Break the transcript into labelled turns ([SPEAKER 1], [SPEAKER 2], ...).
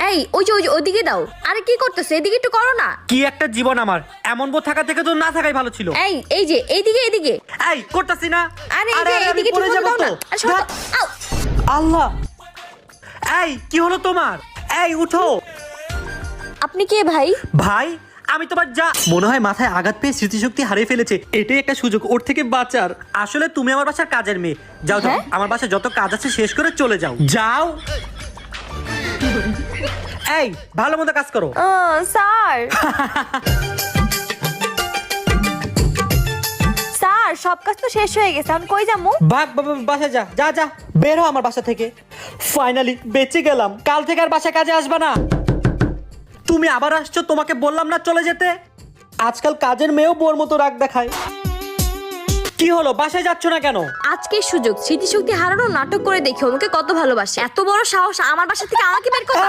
[SPEAKER 1] এই ওই যে ওইদিকে দাও। আরে কি করতেছে, এদিকে একটু করো না।
[SPEAKER 2] কি একটা জীবন আমার, এমন বউ থাকা থেকে তো না থাকাই ভালো ছিল।
[SPEAKER 1] এই যে এইদিকে।
[SPEAKER 2] এই করতাছি না।
[SPEAKER 1] আরে এই যে
[SPEAKER 2] আমি
[SPEAKER 1] এইদিকে
[SPEAKER 2] পড়ে
[SPEAKER 1] একটু
[SPEAKER 2] যাবো
[SPEAKER 1] দাও না।
[SPEAKER 2] তো।
[SPEAKER 1] আরে সরো তো। আউ!
[SPEAKER 2] আল্লাহ, এই কি হলো তোমার? এই উঠো।
[SPEAKER 1] আপনি কে ভাই?
[SPEAKER 2] ভাই আমি তোমার যা, মনে হয় মাথায় আঘাত পেয়ে স্মৃতিশক্তি হারিয়ে ফেলেছে। এটাই একটা সুযোগ ওর থেকে বাঁচার। আসলে তুমি আমার বাসার কাজের মেয়ে। যাও যাও,
[SPEAKER 1] হ্যাঁ?
[SPEAKER 2] আমার বাসায় যত কাজ আছে শেষ করে চলে যাও। যাও। এই ভালো মতো কাজ করো।
[SPEAKER 1] স্যার স্যার সব কাজ তো শেষ হয়ে গেছে, এখন কই যামু?
[SPEAKER 2] ভাগ বাসা যা যা যা, বের হ আমার বাসা থেকে। ফাইনালি বেঁচে গেলাম। কাল থেকে আর বাসায় কাজে আসবে না। তুমি আবার আসছো, তোমাকে বললাম না চলে যেতে। আজকাল কাজের মেয়েও বোর মতো রাগ দেখায়। কি হলো, বাসায় যাচ্ছ না কেন?
[SPEAKER 1] আজকে সুযোগ, স্মৃতিশক্তি হারানোর নাটক করে দেখি ওকে কত ভালোবাসে। এত বড় সাহস আমার বাসা থেকে আমাকে বের করো।